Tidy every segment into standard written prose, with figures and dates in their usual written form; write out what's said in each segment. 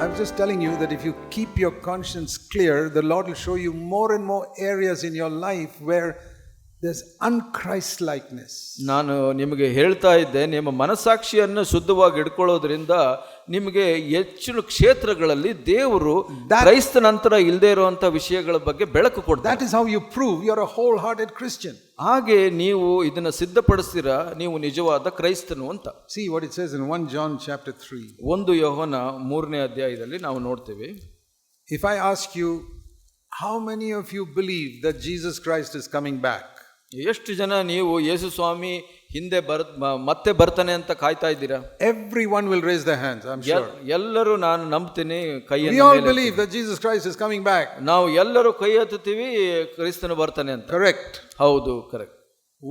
I'm just telling you that if you keep your conscience clear, the Lord will show you more and more areas in your life where there's unchristlikeness. ನಾನು ನಿಮಗೆ ಹೇಳ್ತಾ ಇದ್ದೆ, ನಿಮ್ಮ ಮನಸ್ಸಾಕ್ಷಿಯನ್ನು ಶುದ್ಧವಾಗಿ ಇಟ್ಕೊಳ್ಳೋದ್ರಿಂದ ನಿಮಗೆ ಹೆಚ್ಚಿನ ಕ್ಷೇತ್ರಗಳಲ್ಲಿ ದೇವರು ಕ್ರೈಸ್ತ ನಂತರ ಇಲ್ಲದೆ ಇರುವಂತ ವಿಷಯಗಳ ಬಗ್ಗೆ ಬೆಳಕು ಕೊಡ್ತಾರೆ. That is how you prove you're a wholehearted Christian. ಹಾಗೆ ನೀವು ಇದನ್ನ ಸಿದ್ಧಪಡಿಸ್ತೀರಾ, ನೀವು ನಿಜವಾದ ಕ್ರೈಸ್ತನು ಅಂತ. See what it says in 1 John chapter 3. 1 ಯೋಹನ 3ನೇ ಅಧ್ಯಾಯದಲ್ಲಿ ನಾವು ನೋಡ್ತೇವೆ. If I ask you, how many of you believe that Jesus Christ is coming back? ಎಷ್ಟು ಜನ ನೀವು ಯೇಸು ಸ್ವಾಮಿ ಹಿಂದೆ ಮತ್ತೆ ಬರ್ತಾನೆ ಅಂತ ಕಾಯ್ತಾ ಇದ್ದೀರಾ? Everyone will raise their hands, I'm sure. ಎಲ್ಲರೂ ನಾನು ನಂಬ್ತೀನಿ ಕೈಯನ್ನು. We all believe that Jesus Christ is coming back. ನಾವು ಎಲ್ಲರೂ ಕೈ ಎತ್ತುತ್ತೀವಿ ಕ್ರಿಸ್ತನು ಬರ್ತಾನೆ ಅಂತ. Correct. ಹೌದು, correct.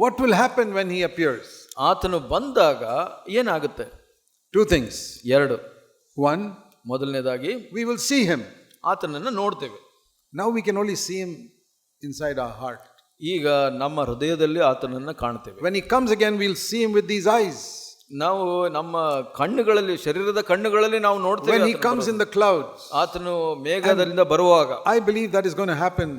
What will happen when he appears? ಆತನು ಬಂದಾಗ ಏನಾಗುತ್ತೆ? Two things. ಎರಡು. One, ಮೊದಲನೇದಾಗಿ we will see him. ಆತನನ್ನು ನೋಡ್ತೇವೆ. Now we can only see him inside our heart. ಈಗ ನಮ್ಮ ಹೃದಯದಲ್ಲಿ ಆತನನ್ನು ಕಾಣ್ತೇವೆ. When he comes again, we'll see him with these eyes. ನಾವು ನಮ್ಮ ಕಣ್ಣುಗಳಲ್ಲಿ, ಶರೀರದ ಕಣ್ಣುಗಳಲ್ಲಿ ನಾವು ನೋಡ್ತೇವೆ. When he comes in the clouds, ಆತನು ಮೇಘದಿಂದ ಬರುವಾಗ, I believe that is going to happen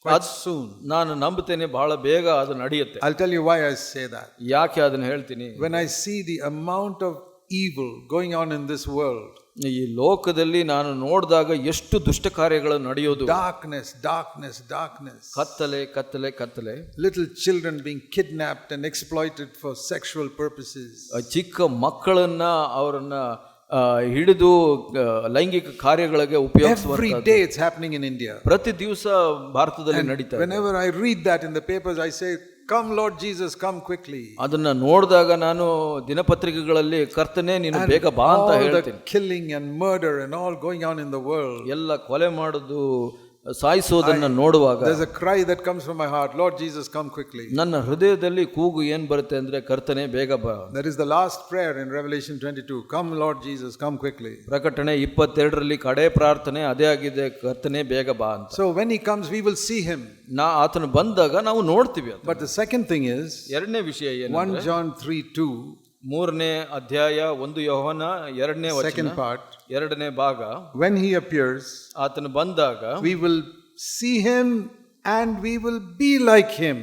quite soon. ನಾನು ನಂಬುತ್ತೇನೆ ಬಹಳ ಬೇಗ ಅದು ನಡೆಯುತ್ತೆ. I'll tell you why I say that. ಯಾಕೆ ಅದನ್ನು ಹೇಳ್ತೀನಿ? When I see the amount of evil going on in this world, ಈ ಲೋಕದಲ್ಲಿ ನಾನು ನೋಡಿದಾಗ ಎಷ್ಟು ದುಷ್ಟ ಕಾರ್ಯಗಳು ನಡೆಯೋದು. darkness, darkness, darkness. ಕತ್ತಲೆ, ಕತ್ತಲೆ, ಕತ್ತಲೆ. Little children being kidnapped and exploited for sexual purposes. ಚಿಕ್ಕ ಮಕ್ಕಳನ್ನ ಅವರನ್ನ ಹಿಡಿದು ಲೈಂಗಿಕ ಕಾರ್ಯಗಳಿಗೆ ಉಪಯೋಗಿಸುವ. Every day it's happening in India. ಪ್ರತಿ ದಿವಸ ಭಾರತದಲ್ಲಿ ನಡೀತಾ ಇದೆ. Whenever I read that in the papers, I say, come Lord Jesus, come quickly. ಅದನ್ನ ನೋಡಿದಾಗ ನಾನು ದಿನಪತ್ರಿಕೆಗಳಲ್ಲಿ ಕರ್ತನೇ ನೀನು ಬೇಗ ಬಾ ಅಂತ ಹೇಳ್ತೀನಿ. Killing and murder and all going on in the world. ಎಲ್ಲ ಕೊಲೆ ಮಾಡೋದು, ಸಾಯಿಸೋದನ್ನ ನೋಡುವಾಗ there's a cry that comes from my heart, Lord Jesus, come quickly. ನನ್ನ ಹೃದಯದಲ್ಲಿ ಕೂಗು ಏನ್ ಬರುತ್ತೆ ಅಂದ್ರೆ, ಕರ್ತನೇ ಬೇಗ ಬಾ. That is the last prayer in Revelation 22, come Lord Jesus, come quickly. ಪ್ರಕಟಣೆ 22ರಲ್ಲಿ ಕಡೆ ಪ್ರಾರ್ಥನೆ ಅದೇ ಆಗಿದೆ, ಕರ್ತನೇ ಬೇಗ ಬಾ ಅಂತ. So when he comes, we will see him. ಆತನು ಬಂದಾಗ ನಾವು ನೋಡ್ತೀವಿ. But the second thing is, ಎರಡನೇ ವಿಷಯ ಏನು? 1 John 3:2, 3ನೇ ಅಧ್ಯಾಯ 1 ಯೋಹನ 2ನೇ ವಚನ, second part, ಎರಡನೇ ಭಾಗ. when he appears, ಆತನು ಬಂದಾಗ we will see him and we will be like him.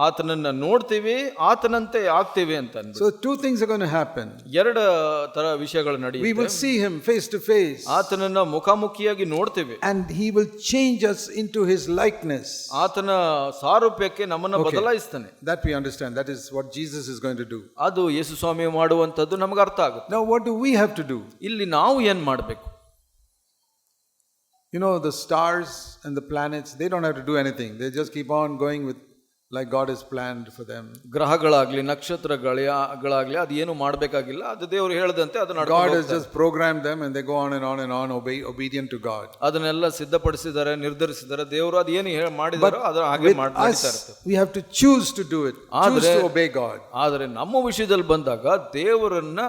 ಆತನನ್ನ ನೋಡ್ತೀವಿ, ಆತನಂತೆ ಆಗ್ತೀವಿ ಅಂತ. So two things are going to happen. ಎರಡು ತರ ವಿಷಯಗಳು ನಡೆಯುತ್ತೆ. We will see him face to face. ಆತನನ್ನ ಮುಖಾಮುಖಿಯಾಗಿ ನೋಡ್ತೀವಿ. And he will change us into his likeness. ಆತನ ಸಾರೂಪ್ಯಕ್ಕೆ ನಮ್ಮನ್ನ ಬದಲಾಯಿಸ್ತಾನೆ. That we understand. That is what Jesus is going to do. ಅದು ಯೇಸು ಸ್ವಾಮಿ ಮಾಡುವಂತದ್ದು ನಮಗೆ ಅರ್ಥ ಆಗುತ್ತೆ. Now what do we have to do? ಇಲ್ಲಿ ನಾವು ಏನ್ ಮಾಡಬೇಕು? You know, the stars and the planets, they don't have to do anything. They just keep on going with like God has planned for them. ಗ್ರಹಗಳಾಗ್ಲಿ ನಕ್ಷತ್ರಗಳಾಗ್ಲಿ ಅದು ಏನು ಮಾಡಬೇಕಾಗಿಲ್ಲ, ಅದು ದೇವರು ಹೇಳಿದಂತೆ ಅದು ನಡೆಯುತ್ತೆ. God has just programmed them and they go on and on and on obedient to God. ಅದನ್ನೆಲ್ಲ ಸಿದ್ಧಪಡಿಸಿದ್ದಾರೆ, ನಿರ್ಧರಿಸಿದ್ದಾರೆ. ದೇವರು ಅದು ಏನು ಮಾಡಿದಾರೋ ಅದು ಹಾಗೆ ಮಾಡ್ತಾ ಇರ್ತಾರೆ. We have to choose to do it. Choose to obey God. ಆದರೆ ನಮ್ಮ ವಿಷಯದಲ್ಲಿ ಬಂದಾಗ ದೇವರನ್ನ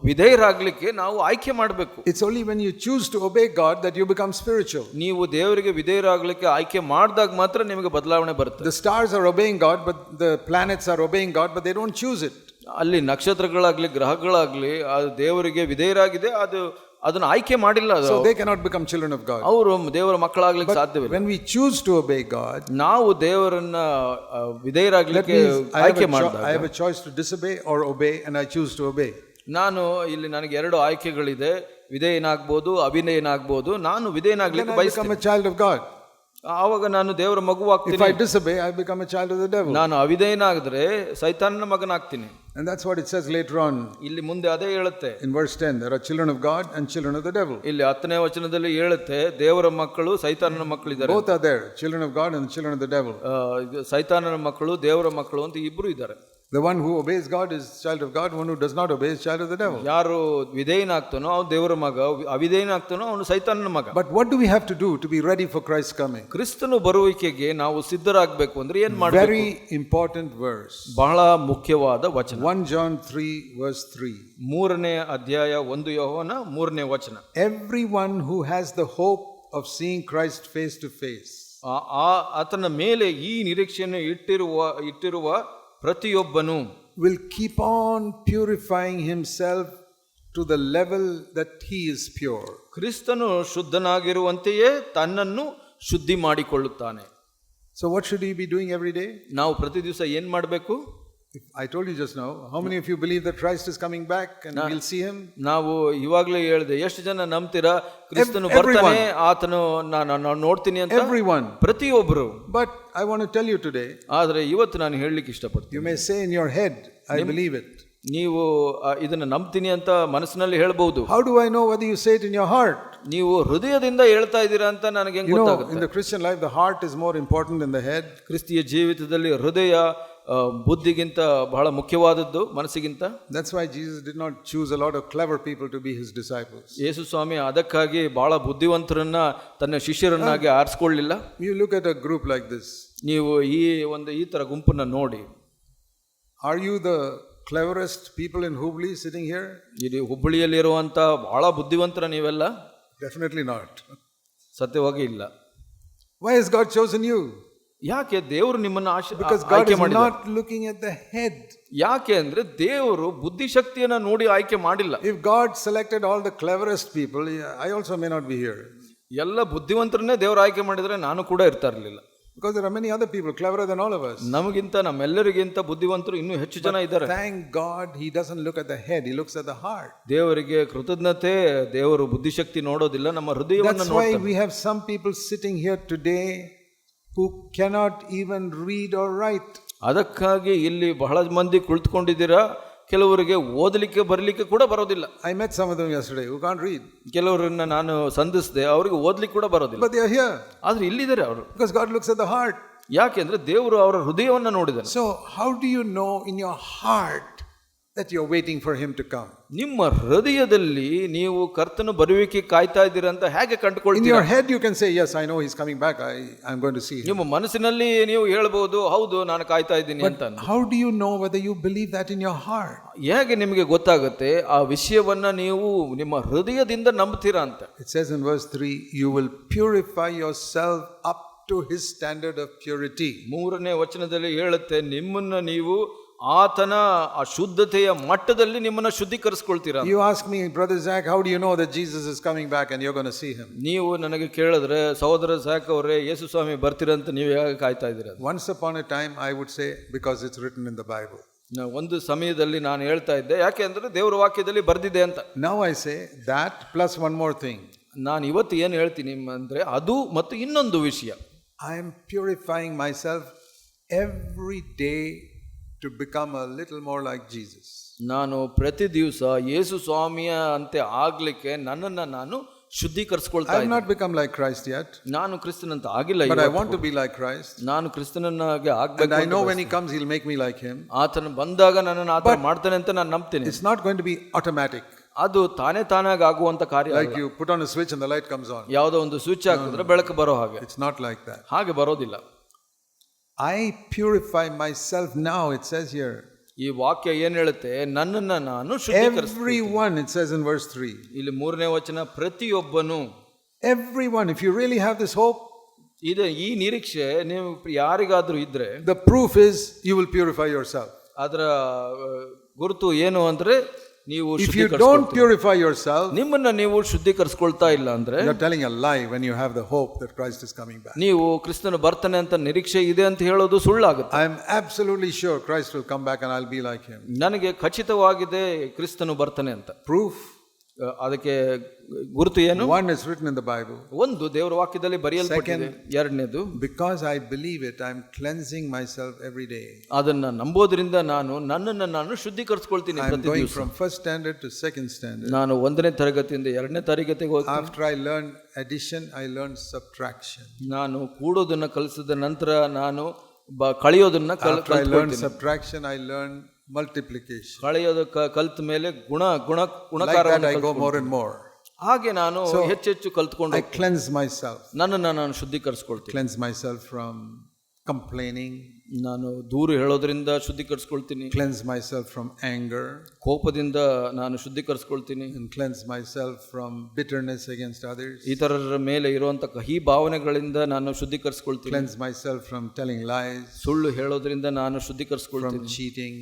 ವಿಧೇಯರಾಗಲಿಕ್ಕೆ ನಾವು ಆಯ್ಕೆ ಮಾಡಬೇಕು. It's only when you choose to obey God that you become spiritual. ನೀವು ದೇವರಿಗೆ ವಿಧೇಯರಾಗಲಿಕ್ಕೆ ಆಯ್ಕೆ ಮಾಡಿದಾಗ ಮಾತ್ರ ನಿಮಗೆ ಬದಲಾವಣೆ ಬರುತ್ತೆ. The stars are obeying God, but the planets are obeying God, but they don't choose it. ಅಲ್ಲಿ ನಕ್ಷತ್ರಗಳಾಗ್ಲಿ ಗ್ರಹಗಳಾಗ್ಲಿ ಅದು ದೇವರಿಗೆ ವಿಧೇಯರಾಗಿದೆ, ಅದನ್ನ ಆಯ್ಕೆ ಮಾಡಿಲ್ಲ. So they cannot become children of God. ಅವರು ದೇವರ ಮಕ್ಕಳಾಗ್ಲಿಕ್ಕೆ ಸಾಧ್ಯವಿಲ್ಲ. When we choose to obey God, ನಾವು ದೇವರನ್ನ ವಿಧೇಯರಾಗಲಿಕ್ಕೆ ಆಯ್ಕೆ ಮಾಡಿದಾಗ, I have a choice to disobey or obey, and I choose to obey. ನಾನು ಇಲ್ಲಿ ನನಗೆ ಎರಡು ಆಯ್ಕೆಗಳಿದೆ, ವಿಧೇಯನಾಗ್ಬೋದು, ಅವಿಧೇಯನಾಗ್ಬೋದು. ನಾನು ವಿಧೇಯನಾಗ್ಲಿಕ್ಕೆ ಬಯಸ್ತೀನಿ. I become a child of God. ಆವಾಗ ನಾನು ದೇವರ ಮಗುವಾಗ್ತೀನಿ. If I disobey, I become a child of the devil. ನಾನು ಅವಿಧೇಯನಾಗಿದ್ರೆ ಸೈತಾನನ ಮಗನಾಗ್ತೀನಿ. And that's what it says later on. ಇಲ್ಲಿ ಮುಂದೆ ಅದೇ ಹೇಳುತ್ತೆ. In verse 10, there are children of God and children of the devil. ಇಲ್ಲಿ 10ನೇ ವಚನದಲ್ಲಿ ಹೇಳುತ್ತೆ, ದೇವರ ಮಕ್ಕಳು ಸೈತಾನನ ಮಕ್ಕಳಿದ್ದಾರೆ. Both are there, children of God and children of the devil. ಸೈತಾನನ ಮಕ್ಕಳು, ದೇವರ ಮಕ್ಕಳು ಅಂತ ಇಬ್ರು ಇದ್ದಾರೆ. The one who obeys God is child of God. One who does not obey is child of the devil. ಯಾರು ವಿಧೇಯನಾಗ್ತಾನೋ ಅವನು ದೇವರ ಮಗ, ಅವಿಧೇಯನಾಗ್ತಾನೋ ಅವನು ಸೈತಾನನ ಮಗ. But what do we have to do to be ready for Christ's coming? ಕ್ರಿಸ್ತನು ಬರುವಿಕೆಗೆ ನಾವು ಸಿದ್ಧರಾಗಬೇಕು ಅಂದ್ರೆ ಏನ್ ಮಾಡಬೇಕು? Very important verse. ಬಹಳ ಮುಖ್ಯವಾದ ವಚನ. 1 John 3 verse 3. 3ನೇ ಅಧ್ಯಾಯ 1 ಯೋಹನ 3ನೇ ವಚನ. Everyone who has the hope of seeing Christ face to face. ಆತನ ಮೇಲೆ ಈ ನಿರೀಕ್ಷೆಯನ್ನು ಇಟ್ಟಿರುವ ಪ್ರತಿಯೊಬ್ಬನು will keep on purifying himself to the level that he is pure. ಕ್ರಿಸ್ತನು ಶುದ್ಧನಾಗಿರುವಂತೆಯೇ ತನ್ನನ್ನು ಶುದ್ಧಿ ಮಾಡಿಕೊಳ್ಳುತ್ತಾನೆ. So what should he be doing every day? ನಾವು ಪ್ರತಿ ದಿವಸ ಏನ್ ಮಾಡಬೇಕು? I told you just now, how many of you believe that Christ is coming back and we'll see him? ನಾವು ಇವಾಗಲೇ ಹೇಳಿದೆ, ಎಷ್ಟು ಜನ ನಂಬ್ತೀರಾ ಕ್ರಿಸ್ತನು ಬರ್ತಾನೆ, ಆತನು ನಾನು ನೋಡ್ತೀನಿ ಅಂತ? Everyone. ಪ್ರತಿಯೊಬ್ಬರು. But I want to tell you today, ಆದ್ರೆ ಇವತ್ತು ನಾನು ಹೇಳಲಿಕ್ಕೆ ಇಷ್ಟಪಡ್ತೀನಿ. you may say in your head, I believe it. ನೀವು ಇದನ್ನ ನಂಬ್ತೀನಿ ಅಂತ ಮನಸ್ಸಿನಲ್ಲಿ ಹೇಳಬಹುದು. How do I know whether you say it in your heart? ನೀವು ಹೃದಯದಿಂದ ಹೇಳ್ತಾ ಇದ್ದೀರಾ ಅಂತ ನನಗೆ ಹೆಂಗೆ ಗೊತ್ತಾಗುತ್ತೆ? In the Christian life, the heart is more important than the head. ಕ್ರಿಸ್ತಿಯ ಜೀವಿತದಲ್ಲಿ ಹೃದಯ ಬುದ್ಧಿಗಿಂತ ಬಹಳ ಮುಖ್ಯವಾದದ್ದು ಮನಸ್ಸಿಗಿಂತ. That's why Jesus did not choose a lot of clever people to be his disciples. ಯೇಸು ಸ್ವಾಮಿ ಅದಕ್ಕಾಗಿ ಬಹಳ ಬುದ್ಧಿವಂತರನ್ನ ತನ್ನ ಶಿಷ್ಯರನ್ನಾಗಿ ಆರಿಸಿಕೊಳ್ಳಲಿಲ್ಲ. You look at a group like this. ನೀವು ಈ ತರ ಗುಂಪನ್ನ ನೋಡಿ. Are you the cleverest people in Hubli sitting here? ಇಲ್ಲಿ ಹುಬ್ಬಳ್ಳಿಯಲ್ಲಿರುವಂತ ಬಹಳ ಬುದ್ಧಿವಂತರ ನೀವೆಲ್ಲ? Definitely not. ಸತ್ಯವಾಗಿ ಇಲ್ಲ. Why has God chosen you? ಯಾಕೆ ದೇವರು ನಿಮ್ಮನ್ನ Because God is not looking at the head. ಯಾಕೆ ಅಂದ್ರೆ ದೇವರು ಬುದ್ಧಿಶಕ್ತಿಯನ್ನ ನೋಡಿ ಆಯ್ಕೆ ಮಾಡಿಲ್ಲ. If God selected all the cleverest people, I also may not be here. ಎಲ್ಲ ಬುದ್ಧಿವಂತರನ್ನೇ ದೇವರು ಆಯ್ಕೆ ಮಾಡಿದ್ರೆ ನಾನು ಕೂಡ ಇರ್ತಾ ಇರಲಿಲ್ಲ. Because there are many other people cleverer than all of us. ನಮಗಿಂತ ನಮ್ಮೆಲ್ಲರಿಗಿಂತ ಬುದ್ಧಿವಂತರು ಇನ್ನೂ ಹೆಚ್ಚು ಜನ ಇದ್ದಾರೆ. Thank God he doesn't look at the head, he looks at the heart. ದೇವರಿಗೆ ಕೃತಜ್ಞತೆ, ದೇವರು ಬುದ್ಧಿಶಕ್ತಿ ನೋಡೋದಿಲ್ಲ, ನಮ್ಮ ಹೃದಯವನ್ನು ನೋಡ್ತಾನೆ. That's why we have some people sitting here today who cannot even read or write. ಅದಕ್ಕಾಗಿ ಇಲ್ಲಿ ಬಹಳ ಮಂದಿ ಕುಳಿತುಕೊಂಡಿದ್ದೀರಾ, ಕೆಲವರಿಗೆ ಓದಲಿಕ್ಕೆ ಬರಲಿಕ್ಕೆ ಕೂಡ ಬರೋದಿಲ್ಲ. I met some of them yesterday who can't read. ಕೆಲವರನ್ನ ನಾನು ಸಂಧಿಸಿದೆ, ಅವರಿಗೆ ಓದಲಿಕ್ಕೆ ಕೂಡ ಬರೋದಿಲ್ಲ. But they are here. ಆದ್ರೆ ಇಲ್ಲಿದ್ದಾರೆ ಅವರು. Because God looks at the heart. ಯಾಕೆಂದ್ರೆ ದೇವರು ಅವರ ಹೃದಯವನ್ನು ನೋಡಿದ್ದಾನೆ. So how do you know in your heart that you're waiting for him to come? ನಿಮ್ಮ ಹೃದಯದಲ್ಲಿ ನೀವು ಕರ್ತನ ಬರುವಿಕೆ ಕಾಯ್ತಾ ಇದ್ದೀರಾ ಅಂತ ಹೇಗೆ ಕಂಡುಕೊಳ್ತೀರಾ? In your head you can say, yes, I know he's coming back, I'm going to see him. ನಿಮ್ಮ ಮನಸ್ಸಿನಲ್ಲಿ ನೀವು ಹೇಳಬಹುದು, ಹೌದು ನಾನು ಕಾಯ್ತಾ ಇದ್ದೀನಿ ಅಂತ. How do you know whether you believe that in your heart? ಹೇಗೆ ನಿಮಗೆ ಗೊತ್ತಾಗುತ್ತೆ ಆ ವಿಷಯವನ್ನ ನೀವು ನಿಮ್ಮ ಹೃದಯದಿಂದ ನಂಬುತ್ತೀರಾ ಅಂತ? It says in verse 3, you will purify yourself up to his standard of purity. 3ನೇ ವಚನದಲ್ಲಿ ಹೇಳುತ್ತೆ, ನಿಮ್ಮನ್ನ ನೀವು ಆತನ ಅಶುದ್ಧತೆಯ ಮಟ್ಟದಲ್ಲಿ ನಿಮ್ಮನ್ನ ಶುದ್ಧೀಕರಿಸಿಕೊಳ್ತೀರಾ. You ask me, brother Zach, how do you know that Jesus is coming back and you're going to see him? ನೀವು ನನಗೆ ಕೇಳಿದ್ರೆ, ಸಹೋದರ ಝಾಕ್ ಅವರೇ, ಯೇಸು ಸ್ವಾಮಿ ಬರ್ತೀರಂತ ನೀವು ಹೇಗೆ ಕಾಯ್ತಾ ಇದ್ದೀರಾ? Once upon a time I would say, because it's written in the Bible. ಒಂದು ಸಮಯದಲ್ಲಿ ನಾನು ಹೇಳ್ತಾ ಇದ್ದೆ, ಯಾಕೆ ಅಂದ್ರೆ ದೇವರ ವಾಕ್ಯದಲ್ಲಿ ಬರ್ದಿದೆ ಅಂತ. Now I say that plus one more thing. ನಾನು ಇವತ್ತು ಏನು ಹೇಳ್ತೀನಿ ಅಂದ್ರೆ ಅದು ಮತ್ತು ಇನ್ನೊಂದು ವಿಷಯ. I am purifying myself every day to become a little more like Jesus. ನಾನು ಪ್ರತಿ ದಿವಸ ಯೇಸು ಸ್ವಾಮಿಯ ಅಂತೆ ಆಗ್ಲಿಕ್ಕೆ ನನ್ನನ್ನು ನಾನು ಶುದ್ಧೀಕರಿಸಿಕೊಳ್ತಾ ಇದ್ದೀನಿ. I have not become like Christ yet. ನಾನು ಕ್ರಿಸ್ತನಂತ ಆಗಿಲ್ಲ, but I want to be like Christ. ನಾನು ಕ್ರಿಸ್ತನನ್ನಾಗಿ ಆಗಬೇಕು. And I know when he comes he'll make me like him. ಆತನು ಬಂದಾಗ ನನ್ನನ್ನು ಆತ ಮಾಡ್ತಾನೆ ಅಂತ ನಾನು ನಂಬ್ತೀನಿ. It's not going to be automatic. ಅದು ತಾನಾಗಿ ಆಗುವಂತ ಕಾರ್ಯ. Like you put on a switch and the light comes on. ಯಾವುದೋ ಒಂದು ಸ್ವಿಚ್ ಹಾಕಿದ್ರೆ ಬೆಳಕು ಬರೋ ಹಾಗೆ. It's not like that. ಹಾಗೆ ಬರೋದಿಲ್ಲ. I purify myself now, it says here. ಈ ವಾಕ್ಯ ಏನ್ ಹೇಳುತ್ತೆ, ನನ್ನನ್ನು ನಾನು ಶುದ್ಧೀಕರಿಸ್ತೀನಿ. Everyone, it says in verse 3. ಇಲ್ಲಿ 3ನೇ ವಚನ, ಪ್ರತಿಯೊಬ್ಬನು. Everyone, if you really have this hope, ಇದೆ ಈ ನಿರೀಕ್ಷೆ ನೀವು ಯಾರಿಗಾದ್ರೂ ಇದ್ರೆ, the proof is you will purify yourself. ಅದರ ಗುರುತು ಏನು ಅಂದ್ರೆ, ನೀವು if you don't purify yourself, ನಿಮ್ಮನ್ನ ನೀವು ಶುದ್ಧೀಕರಿಸಿಕೊಳ್ತಾ ಇಲ್ಲ ಅಂದ್ರೆ you're telling a lie when you have the hope that Christ is coming back. ನೀವು ಕ್ರಿಸ್ತನು ಬರ್ತಾನೆ ಅಂತ ನಿರೀಕ್ಷೆ ಇದೆ ಅಂತ ಹೇಳೋದು ಸುಳ್ಳಾಗುತ್ತೆ. I am absolutely sure Christ will come back and I'll be like him. ನನಗೆ ಖಚಿತವಾಗಿದೆ ಕ್ರಿಸ್ತನು ಬರ್ತಾನೆ ಅಂತ. Proof, ಅದಕ್ಕೆ ಗುರುತು ಏನು? one is written in the Bible. ಒಂದು ದೇವರ ವಾಕ್ಯದಲ್ಲಿ ಬರೆಯಲ್ಪಟ್ಟಿದೆ. ಎರಡನೇದು, because I believe it, I am cleansing myself every day. ಅದನ್ನ ನಂಬೋದ್ರಿಂದ ನಾನು ನನ್ನನ್ನು ನಾನು ಶುದ್ಧೀಕರಿಸಿಕೊಳ್ತೀನಿ ಪ್ರತಿ ದಿವಸ. I'm going from first standard to second standard. ನಾನು 1ನೇ ತರಗತಿಯಿಂದ 2ನೇ ತರಗತಿಗೆ ಹೋಗ್ತೀನಿ. After I learned addition, I learned subtraction. ನಾನು ಕೂಡೋದನ್ನ ಕಲಿಸಿದ ನಂತರ ನಾನು ಕಳೆಯೋದನ್ನ After I learned subtraction, I learned multiplication. ಕಳೆಯೋದು ಕಲ್ತ ಮೇಲೆ ಗುಣಕಾರವನ್ನು like that I go more and more. ಹಾಗೆ ನಾನು ಹೆಚ್ಚೆಚ್ಚು ಕಲ್ತ್ಕೊಂಡು I cleanse myself. ನನ್ನನ್ನು ನಾನು ಶುದ್ಧೀಕರಿಸಿಕೊಳ್ತೀನಿ. Cleanse myself from complaining, ನಾನು ದೂರು ಹೇಳೋದ್ರಿಂದ ಶುದ್ಧೀಕರಿಸ್ಕೊಳ್ತೀನಿ. cleanse myself from anger, ಕೋಪದಿಂದ ನಾನು ಶುದ್ಧೀಕರಿಸ್ಕೊಳ್ತೀನಿ. and cleanse myself from bitterness against others, ಇತರರ ಮೇಲೆ ಇರುವಂತ ಕಹಿ ಭಾವನೆಗಳಿಂದ ನಾನು ಶುದ್ಧೀಕರಿಸ್ಕೊಳ್ತೀನಿ. cleanse myself from telling lies, ಸುಳ್ಳು ಹೇಳೋದ್ರಿಂದ ನಾನು from ಶುದ್ಧೀಕರಿಸ್ಕೊಳ್ತೀನಿ. cheating,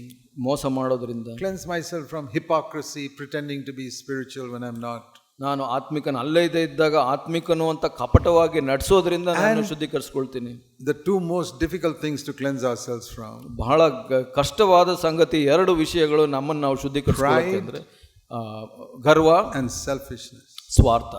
ಮೋಸ ಮಾಡೋದ್ರಿಂದ, cleanse myself from hypocrisy, pretending to be spiritual when I'm not. ನಾನು ಆತ್ಮಿಕನ ಅಲ್ಲದೆ ಇದ್ದಾಗ ಆತ್ಮಿಕನು ಅಂತ ಕಪಟವಾಗಿ ನಡೆಸೋದ್ರಿಂದ ನಾನು ಶುದ್ಧೀಕರಿಸ್ಕೊಳ್ತೀನಿ. The two most difficult things to cleanse ourselves from, ಬಹಳ ಕಷ್ಟವಾದ ಸಂಗತಿ ಎರಡು ವಿಷಯಗಳು ನಮ್ಮನ್ನು ನಾವು ಶುದ್ಧೀಕರಿಸ್ಕೊಳ್ಳೋಕೆ ಗರ್ವ and selfishness. ಸ್ವಾರ್ಥ.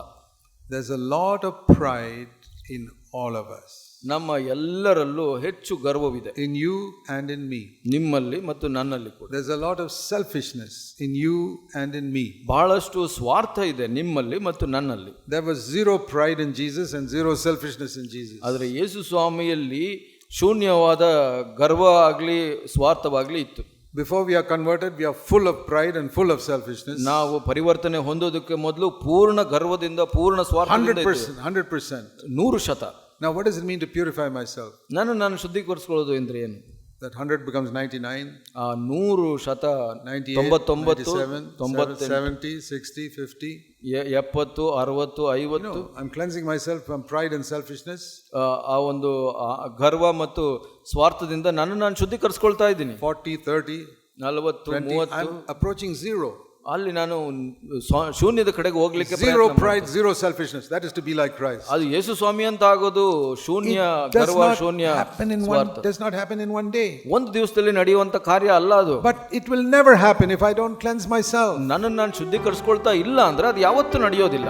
There's a lot of pride in all of us, ನಮ್ಮ ಎಲ್ಲರಲ್ಲೂ ಹೆಚ್ಚು ಗರ್ವವಿದೆ, in you and in me. ನಿಮ್ಮಲ್ಲಿ ಮತ್ತು ನನ್ನಲ್ಲಿ ಕೂಡ. There's a lot of selfishness in you and in me. ಬಹಳಷ್ಟು ಸ್ವಾರ್ಥ ಇದೆ ನಿಮ್ಮಲ್ಲಿ ಮತ್ತು ನನ್ನಲ್ಲಿ. There was zero pride in Jesus and zero selfishness in Jesus. ಆದರೆ ಯೇಸು ಸ್ವಾಮಿಯಲ್ಲಿ ಶೂನ್ಯವಾದ ಗರ್ವ ಆಗಲಿ ಸ್ವಾರ್ಥವಾಗಲಿ ಇತ್ತು. Before we are converted, we are full of pride and full of selfishness. ನಾವು ಪರಿವರ್ತನೆ ಹೊಂದೋದಕ್ಕೆ ಮೊದಲು ಪೂರ್ಣ ಗರ್ವದಿಂದ ಪೂರ್ಣ ಸ್ವಾರ್ಥದಿಂದ 100%. 100%. Now what does it mean to purify myself? ನಾನು ಶುದ್ಧೀಕರಿಸಿಕೊಳ್ಳೋದು ಅಂದ್ರೆ ಏನು? That 100 becomes 99, 100%, 98, 99, 97, 70, 60, 50. 70, 60, 50. I'm cleansing myself from pride and selfishness. ಆ ಒಂದು ಗರ್ವ ಮತ್ತು ಸ್ವಾರ್ಥದಿಂದ ನಾನು ಶುದ್ಧೀಕರಿಸಿಕೊಳ್ತಾ ಇದ್ದೀನಿ. 40, 30, 40, 20. I'm approaching zero. ಅಲ್ಲಿ ನಾನು ಶೂನ್ಯದ ಕಡೆಗೆ ಹೋಗ್ಲಿಕ್ಕೆ zero pride, zero selfishness. That is to be like Christ. ಅದು ಯೇಸು ಸ್ವಾಮಿ ಅಂತ ಆಗೋದು ಶೂನ್ಯ ಗರ್ವ ಶೂನ್ಯ ಸ್ವಾರ್ಥ. Does not happen in one day. ಒಂದು ದಿವಸದಲ್ಲಿ ನಡೆಯುವಂತ ಕಾರ್ಯ ಅಲ್ಲ ಅದು. But it will never happen if I don't cleanse myself. ನನ್ನನ್ನು ನಾನು ಶುದ್ಧೀಕರಿಸಿಕೊಳ್ತಾ ಇಲ್ಲ ಅಂದ್ರೆ ಅದು ಯಾವತ್ತೂ ನಡೆಯೋದಿಲ್ಲ.